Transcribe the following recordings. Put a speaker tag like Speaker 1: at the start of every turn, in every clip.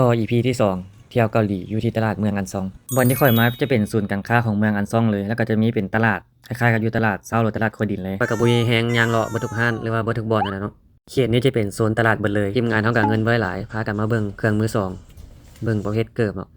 Speaker 1: ต่อ EP ที่2เที่ยวเกาหลีอยู่ที่ตลาดเมืองอันซองบ่อนที่ค่อยมาจะเป็นศูนย์การค้าของเมืองอันซองเลยแล้วก็จะมีเป็นตลาดคล้ายๆกับอยู่ตลาดเช้าหรือตลาดโคดินเลยไปกับบุยแฮงยางเลาะบ่ทุกห้านหรือว่าบ่ทุกบ่อนนั่นน่ะเนาะเขตนี้จะเป็นโซนตลาดเบิดเลยทีมงานเฮาก็เงินไว้หลายพากันมาเบิ่งเครื่องมือสองเบิ่งประเภทเกิบเนาะ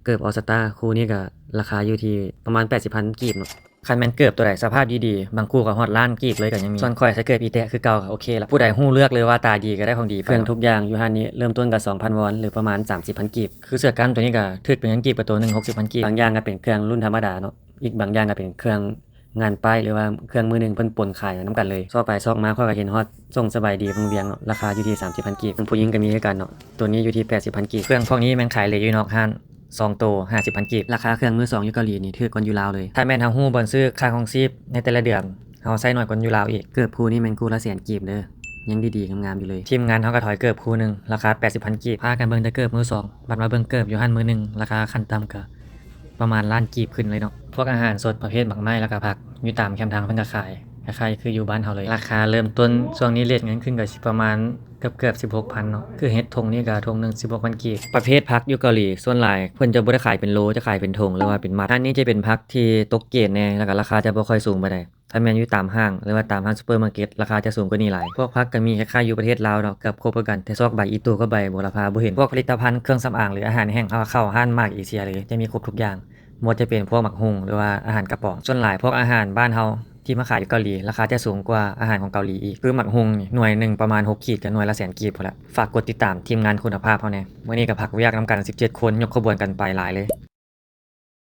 Speaker 1: เกิบออสตาคู่นี้ก็ราคาอยู่ที่ประมาณ 80,000 กีบเนาะคันแม่นเกิบตัวใดสภาพดีๆบางคู่ก็ฮอดล้านกีบเลยก็ยังมีส่วนข่อยใส่เกิบอีแตะคือเก่าก็โอเคละผู้ใดฮู้เลือกเลยว่าตาดีก็ได้ของดีเครื่องทุกอย่างอยู่หันนี้เริ่มต้นกับ 2,000 วอนหรือประมาณ 30,000 กีบคือเสื้อกันตัวนี้ก็ถึกเป็นเงินกีบกับตัวหนึง 60,000 กีบบางอย่างก็เป็นเครื่องรุ่นธรรมดาเนาะอีกบางอย่างก็เป็นเครื่องงานป้ายหรือว่าเครื่องมือหนึงเพิ่นปนขายนํกันเลยซอกไปซอกมาข้อยก็เห็นฮอดส่งสบายดีเพิ่นเวียงเนาะราคาอยู่ที่ 30,000 กีบผู้หญิงก็มีคือกันเนาะตัวนี้อยู่ที่ 80,000 กีบเครื่องพวกนี้แม่นขายเลยอยู่นอกห้าน2โตว 50,000 กีบราคาเครื่องมือ2อยู่เกาหลีนี่ถูกกว่าอยู่ลาวเลยถ้าแม่นเฮาฮู้บ่อนซื้อค่าครองชีพในแต่ละเดือนเฮาใช้น้อยกว่าอยู่ลาวอีกเกือบคู่นี้แม่นคู่ละแสนกีบเด้อยังดีๆงามๆอยู่เลยทีมงานเฮาก็ถอยเกือบคู่นึงราคา 80,000 กีบพากันเบิ่งแต่เกือบมือ2บัดมาเบิ่งเกือบอยู่หันมือนึงราคาขั้นต่ำก็ประมาณล้านกีบขึ้นเลยเนาะพวกอาหารสดประเภทบักไม้แล้วก็ผักอยู่ตามแคมป์ทางเพิ่นก็ขายคล้ายๆคืออยู่บ้านเฮาเลยราคาเริ่มต้นช่วงนี้เรทเงินขึ้นก็สิประมาณเกือบ 16,000 เนาะคือเฮ็ดทงนี่ก็ทงนึง 16,000 กีบประเภทผักอยู่เกาหลีส่วนหลายเพิ่นจะบ่ได้ขายเป็นโลจะขายเป็นทงหรือว่าเป็นมัดอันนี้จะเป็นผักที่ตกเกรดแน่แล้วก็ราคาจะบ่ค่อยสูงปานใดถ้าแม่นอยู่ตามห้างหรือว่าตามห้างซุปเปอร์มาร์เก็ตราคาจะสูงกว่านี้หลายพวกผักก็มีคล้ายๆอยู่ประเทศลาวเนาะเกือบครบคือกันแต่ซอกใบอีตูกับใบโหระพาบ่เห็นพวกผลิตภัณฑ์เครื่องสำอางหรืออาหารแห้งเข้าห้านมากเอเชียเลยจะมีครบทุกอย่างบ่ว่าจะเป็นพวกหมักฮุ่งหรือว่าอาหารกระป๋องส่วนหลายพวกอาหารบ้านเฮาที่มาขายอยู่เกาหลีราคาจะสูงกว่าอาหารของเกาหลีอีกคือหมักฮุ่งนี่หน่วยหนึงประมาณ6ขีดกับหน่วยละแสนกีบพุ่นละฝากกดติดตามทีมงานคุณภาพเฮาแหน่มื้อนี้ก็พักเวียกนำกัน17คนยกขบวนกันไปหลายเลย